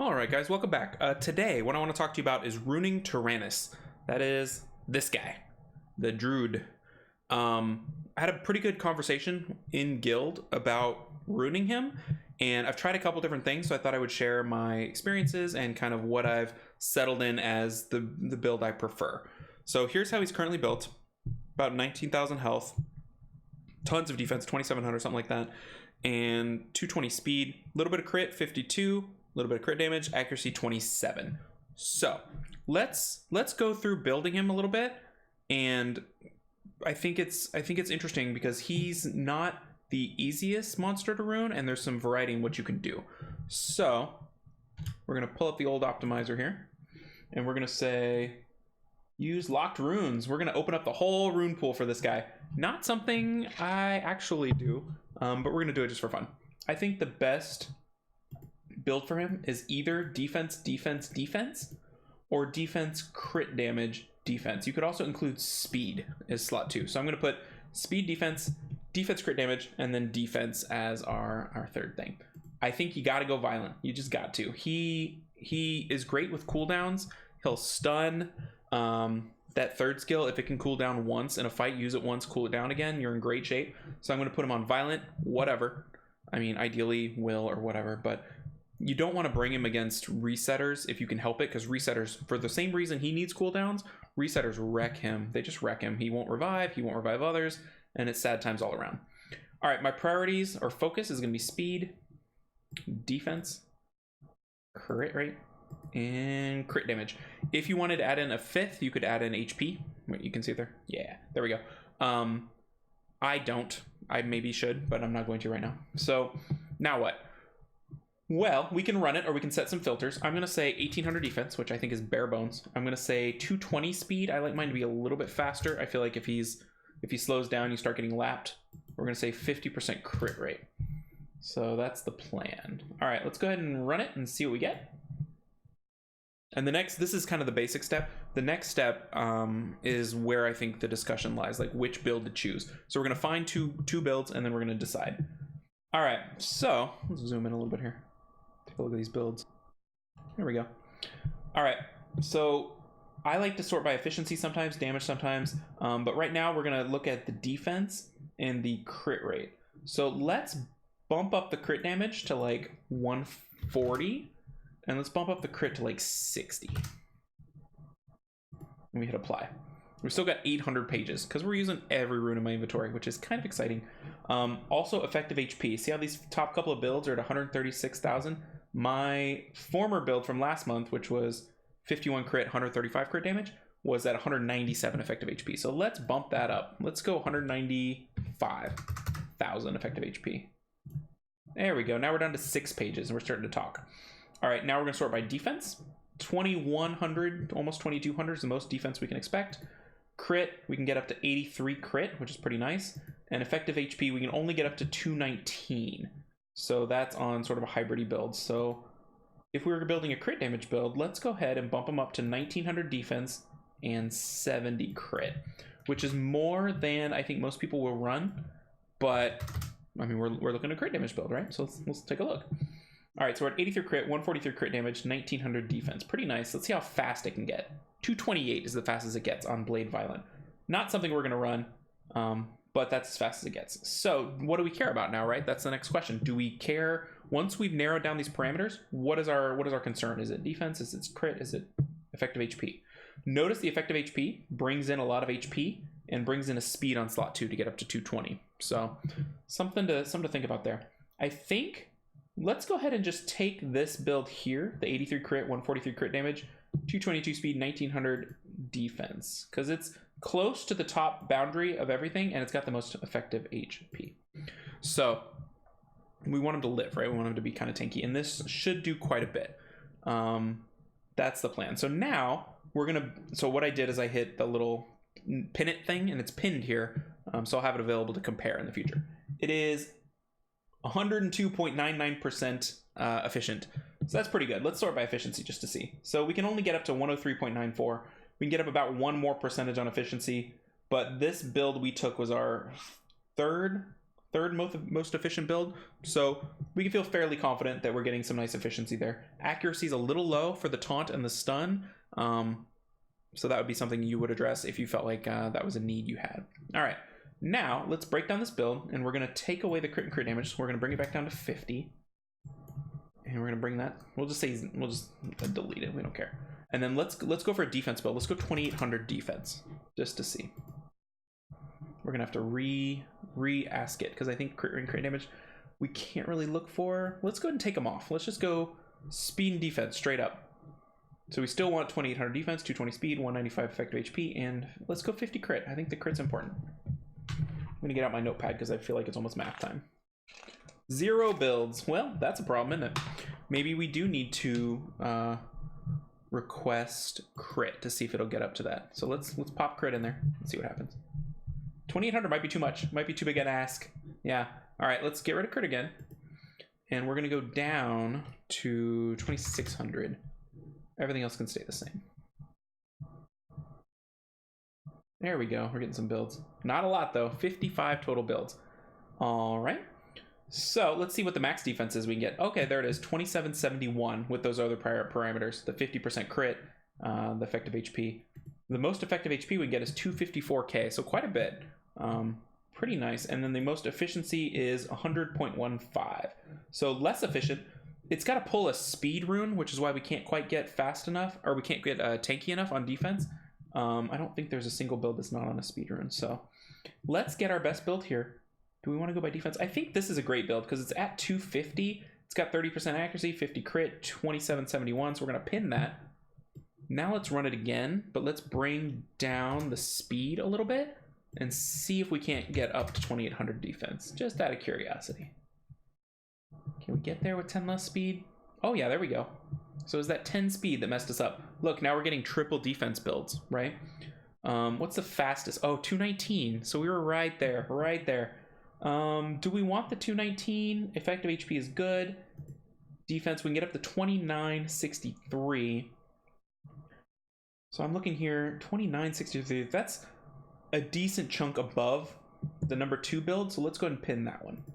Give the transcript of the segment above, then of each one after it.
Alright guys, welcome back. Today, what I want to talk to you about is RUNE TARANYS. That is this guy, the Druid. I had a pretty good conversation in guild about runing him, and I've tried a couple different things, so I thought I would share my experiences and kind of what I've settled in as the build I prefer. So here's how he's currently built. About 19,000 health, tons of defense, 2,700, something like that, and 220 speed, a little bit of crit, 52, a little bit of crit damage, accuracy 27. So let's go through building him a little bit, and I think it's interesting because he's not the easiest monster to rune, and there's some variety in what you can do. So we're gonna pull up the old optimizer here, and we're gonna say use locked runes. We're gonna open up the whole rune pool for this guy. Not something I actually do, but we're gonna do it just for fun. I think the best build for him is either defense, defense, defense, or defense, crit damage, defense. You could also include speed as slot 2. So I'm going to put speed, defense, defense, crit damage, and then defense as our third thing. I think you got to go violent. You just got to. He is great with cooldowns. He'll stun. That third skill, if it can cool down once in a fight, use it once, cool it down again, you're in great shape. So I'm going to put him on violent, whatever. I mean, ideally will or whatever, but you don't want to bring him against resetters if you can help it, because resetters, for the same reason he needs cooldowns, resetters wreck him. They just wreck him. He won't revive others, and it's sad times all around. All right, my priorities or focus is going to be speed, defense, crit rate, and crit damage. If you wanted to add in a fifth, you could add in HP. Wait, you can see it there? Yeah, there we go. I don't. I maybe should, but I'm not going to right now. So now what? Well, we can run it, or we can set some filters. I'm going to say 1800 defense, which I think is bare bones. I'm going to say 220 speed. I like mine to be a little bit faster. I feel like if he slows down, you start getting lapped. We're going to say 50% crit rate. So that's the plan. All right, let's go ahead and run it and see what we get. And this is kind of the basic step. The next step is where I think the discussion lies, like which build to choose. So we're going to find two builds, and then we're going to decide. All right, so let's zoom in a little bit here. Take a look at these builds. There we go. All right, so I like to sort by efficiency sometimes, damage sometimes, but right now we're gonna look at the defense and the crit rate. So let's bump up the crit damage to like 140, and let's bump up the crit to like 60. And we hit apply. We've still got 800 pages because we're using every rune in my inventory, which is kind of exciting. Also effective HP. See how these top couple of builds are at 136,000? My former build from last month, which was 51 crit, 135 crit damage, was at 197 effective HP. So let's bump that up. Let's go 195,000 effective HP. There we go. Now we're down to 6 pages and we're starting to talk. All right, now we're gonna sort by defense. 2,100, almost 2,200 is the most defense we can expect. Crit, we can get up to 83 crit, which is pretty nice. And effective HP, we can only get up to 219. So that's on sort of a hybrid build. So if we were building a crit damage build, let's go ahead and bump them up to 1,900 defense and 70 crit, which is more than I think most people will run. But I mean, we're looking at a crit damage build, right? So let's take a look. All right, so we're at 83 crit, 143 crit damage, 1,900 defense. Pretty nice. Let's see how fast it can get. 228 is the fastest it gets on Blade Violent. Not something we're going to run, but that's as fast as it gets. So what do we care about now, right? That's the next question. Do we care, once we've narrowed down these parameters, what is our concern? Is it defense? Is it crit? Is it effective HP? Notice the effective HP brings in a lot of HP and brings in a speed on slot 2 to get up to 220. So something to think about there. I think let's go ahead and just take this build here, the 83 crit, 143 crit damage, 222 speed, 1,900 defense, because it's close to the top boundary of everything, and it's got the most effective HP. So we want him to live, right? We want him to be kind of tanky, and this should do quite a bit. That's the plan. So now so what I did is I hit the little pin it thing, and it's pinned here, so I'll have it available to compare in the future. It is 102.99% efficient. So that's pretty good. Let's sort by efficiency just to see. So we can only get up to 103.94. We can get up about 1 more percentage on efficiency, but this build we took was our third third most efficient build, so we can feel fairly confident that we're getting some nice efficiency there. Accuracy is a little low for the taunt and the stun, so that would be something you would address if you felt like that was a need you had. All right, now let's break down this build, and we're going to take away the crit and crit damage. So we're going to bring it back down to 50, and we're going to bring that. We'll just delete it. We don't care. And then let's go for a defense build. Let's go 2800 defense just to see. We're gonna have to re-ask it because I think crit and crit damage we can't really look for. Let's go ahead and take them off. Let's just go speed and defense straight up. So we still want 2800 defense, 220 speed, 195 effective HP, and let's go 50 crit. I think the crit's important. I'm gonna get out my notepad because I feel like it's almost math time. 0 builds. Well, that's a problem, isn't it? Maybe we do need to request crit to see if it'll get up to that. So let's pop crit in there and see what happens. 2800 might be too much. Might be too big an ask. Yeah. All right, let's get rid of crit again. And we're going to go down to 2600. Everything else can stay the same. There we go. We're getting some builds. Not a lot, though. 55 total builds. All right. So let's see what the max defense is we can get. Okay, there it is. 2771 with those other prior parameters. The 50% crit, the effective HP. The most effective HP we can get is 254k, so quite a bit. Pretty nice. And then the most efficiency is 100.15, so less efficient. It's got to pull a speed rune, which is why we can't quite get fast enough, or we can't get tanky enough on defense. I don't think there's a single build that's not on a speed rune, so let's get our best build here. Do we want to go by defense? I think this is a great build because it's at 250. It's got 30% accuracy, 50 crit, 2771, so we're going to pin that. Now let's run it again, but let's bring down the speed a little bit and see if we can't get up to 2800 defense, just out of curiosity. Can we get there with 10 less speed? Oh yeah, there we go. So is that 10 speed that messed us up? Look, now we're getting triple defense builds, right? What's the fastest? Oh, 219. So we were right there, right there. Do we want the 219? Effective HP is good. Defense, we can get up to 2963. So I'm looking here, 2963. That's a decent chunk above the number 2 build. So let's go ahead and pin that one.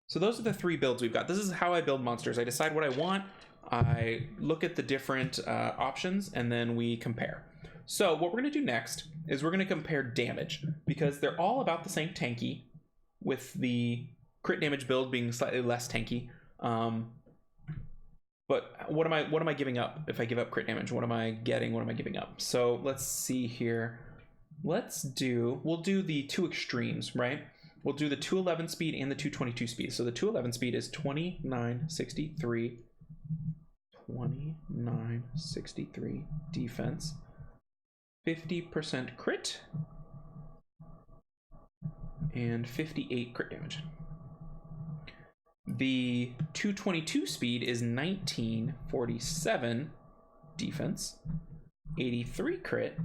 So those are the 3 builds we've got. This is how I build monsters. I decide what I want. I look at the different options, and then we compare. So what we're going to do next is we're going to compare damage, because they're all about the same tanky, with the crit damage build being slightly less tanky. But what am I giving up if I give up crit damage? What am I getting? What am I giving up? So let's see here. We'll do the 2 extremes, right? We'll do the 211 speed and the 222 speed. So the 211 speed is 2963. 2963 defense. 50% crit. And 58 crit damage. The 222 speed is 1947 defense, 83 crit,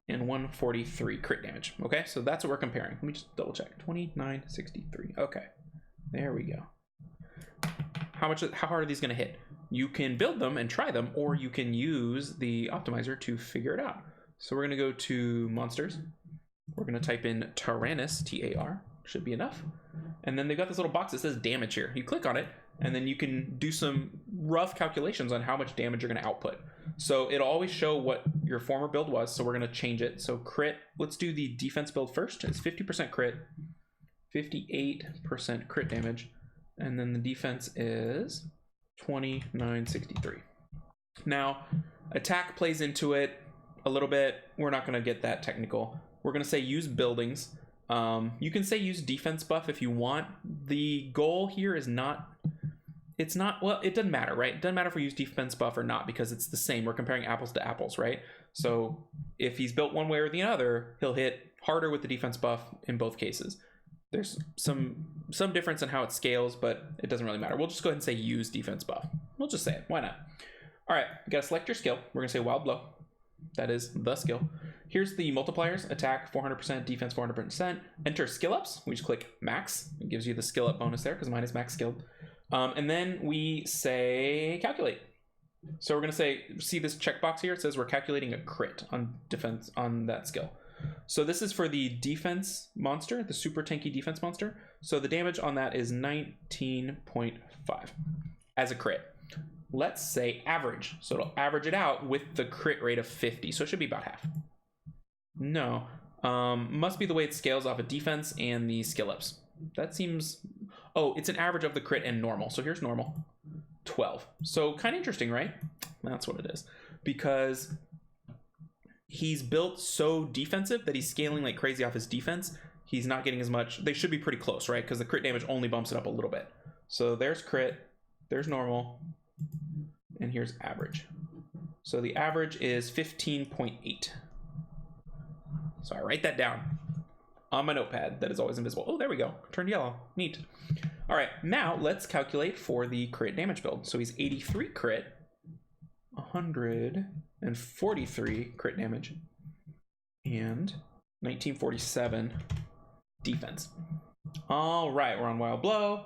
and 143 crit damage. Okay, so that's what we're comparing. Let me just double check. 2963. Okay, there we go. How hard are these going to hit? You can build them and try them, or you can use the optimizer to figure it out. So we're going to go to monsters. We're going to type in Taranis, T-A-R, should be enough. And then they've got this little box that says damage here. You click on it, and then you can do some rough calculations on how much damage you're going to output. So it'll always show what your former build was, so we're going to change it. So crit, let's do the defense build first. It's 50% crit, 58% crit damage, and then the defense is 2963. Now, attack plays into it a little bit. We're not going to get that technical. We're going to say use buildings. You can say use defense buff if you want. The goal here is not, well, it doesn't matter, right? It doesn't matter if we use defense buff or not, because it's the same. We're comparing apples to apples, right? So if he's built one way or the other, he'll hit harder with the defense buff in both cases. There's some difference in how it scales, but it doesn't really matter. We'll just go ahead and say use defense buff. We'll just say it. Why not? All right, you got to select your skill. We're going to say wild blow. That is the skill. Here's the multipliers: attack 400%, defense 400%. Enter skill ups. We just click max. It gives you the skill up bonus there because mine is max skilled. And then we say calculate. So we're going to say, see this checkbox here? It says we're calculating a crit on defense on that skill. So this is for the defense monster, the super tanky defense monster. So the damage on that is 19.5 as a crit. Let's say average. So it'll average it out with the crit rate of 50. So it should be about half. No. Must be the way it scales off of defense and the skill ups. That seems... Oh, it's an average of the crit and normal. So here's normal. 12. So kind of interesting, right? That's what it is. Because he's built so defensive that he's scaling like crazy off his defense. He's not getting as much. They should be pretty close, right? Because the crit damage only bumps it up a little bit. So there's crit, there's normal, and here's average. So the average is 15.8. So I write that down on my notepad that is always invisible. Oh, there we go. Turned yellow. Neat. All right, now let's calculate for the crit damage build. So he's 83 crit, 143 crit damage, and 1947 defense. All right, we're on Wild Blow.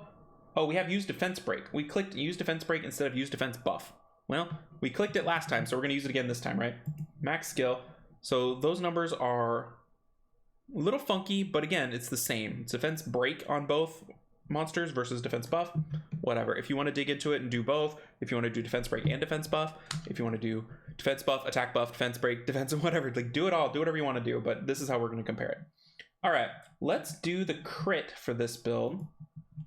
Oh, we have use defense break. We clicked use defense break instead of use defense buff. Well, we clicked it last time, so we're gonna use it again this time, right? Max skill. So those numbers are a little funky, but again, it's the same. It's defense break on both monsters versus defense buff, whatever. If you want to dig into it and do both, if you want to do defense break and defense buff, if you want to do defense buff, attack buff, defense break, defense, whatever, like do it all, do whatever you want to do, but this is how we're going to compare it. All right, let's do the crit for this build.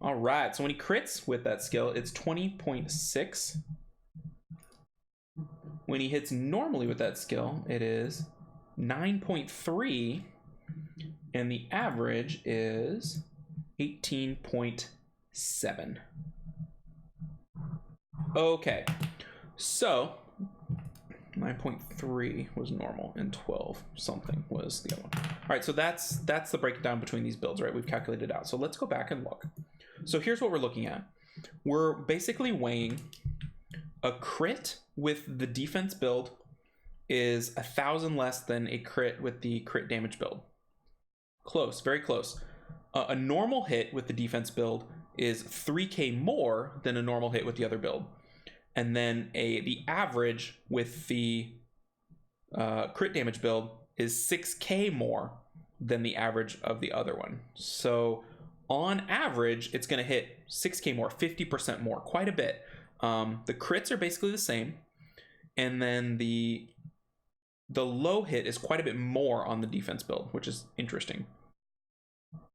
All right, so when he crits with that skill, it's 20.6. When he hits normally with that skill, it is 9.3, and the average is 18.7. Okay, so 9.3 was normal and 12 something was the other one. All right, so that's the breakdown between these builds, right? We've calculated it out. So let's go back and look. So here's what we're looking at. We're basically weighing a crit with the defense build is 1,000 less than a crit with the crit damage build. Close, very close. A normal hit with the defense build is 3k more than a normal hit with the other build. And then the average with the crit damage build is 6k more than the average of the other one. So on average, it's going to hit 6k more, 50% more, quite a bit. The crits are basically the same. And then the low hit is quite a bit more on the defense build, which is interesting.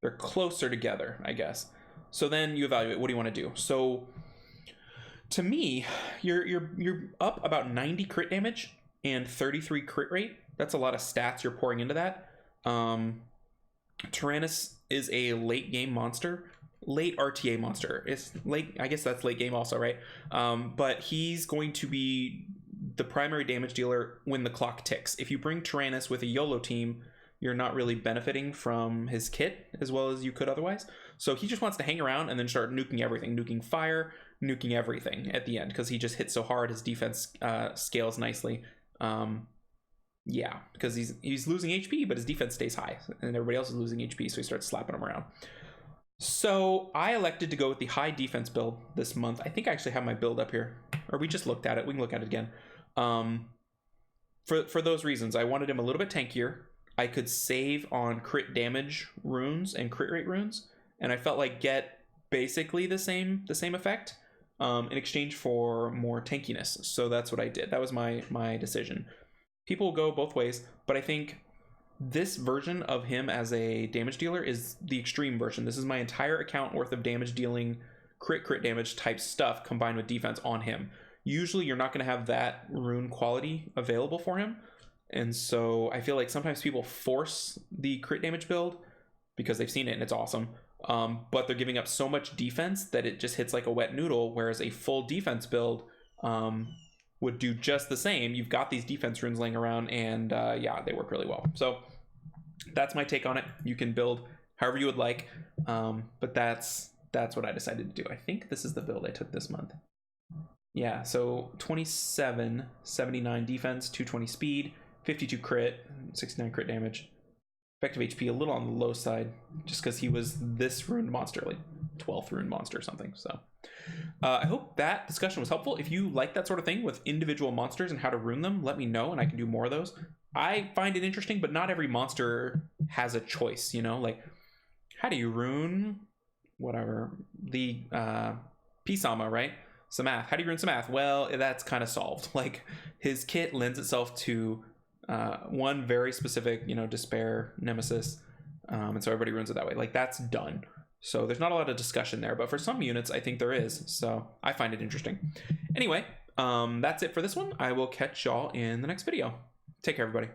They're closer together, I guess. So then you evaluate, what do you want to do? So to me, you're up about 90 crit damage and 33 crit rate. That's a lot of stats you're pouring into that. Taranis is a late game monster, late RTA monster. It's late, I guess that's late game also, right? But he's going to be the primary damage dealer when the clock ticks. If you bring Taranis with a YOLO team, you're not really benefiting from his kit as well as you could otherwise. So he just wants to hang around and then start nuking everything, nuking fire, nuking everything at the end, because he just hits so hard. His defense scales nicely. Yeah, because he's losing HP, but his defense stays high, and everybody else is losing HP, so he starts slapping them around. So I elected to go with the high defense build this month. I think I actually have my build up here, or we just looked at it. We can look at it again. For those reasons, I wanted him a little bit tankier. I could save on crit damage runes and crit rate runes, and I felt like get basically the same effect in exchange for more tankiness. So that's what I did. That was my decision. People go both ways, but I think this version of him as a damage dealer is the extreme version. This is my entire account worth of damage dealing, crit damage type stuff combined with defense on him. Usually you're not going to have that rune quality available for him. And so I feel like sometimes people force the crit damage build because they've seen it and it's awesome. But they're giving up so much defense that it just hits like a wet noodle, whereas a full defense build would do just the same. You've got these defense runes laying around, and yeah, they work really well. So that's my take on it. You can build however you would like, but that's what I decided to do. I think this is the build I took this month. Yeah, so 27, 79 defense, 220 speed, 52 crit, 69 crit damage. Effective HP a little on the low side, just because he was this ruined monster, like 12th ruined monster or something. So I hope that discussion was helpful. If you like that sort of thing with individual monsters and how to rune them, let me know and I can do more of those. I find it interesting, but not every monster has a choice, you know? Like, how do you rune whatever the Pisama, right? Samath. How do you rune Samath? Well, that's kind of solved. Like, his kit lends itself to one very specific, you know, despair nemesis, and so everybody runes it that way. Like, that's done. So there's not a lot of discussion there, but for some units, I think there is. So I find it interesting. Anyway, that's it for this one. I will catch y'all in the next video. Take care, everybody.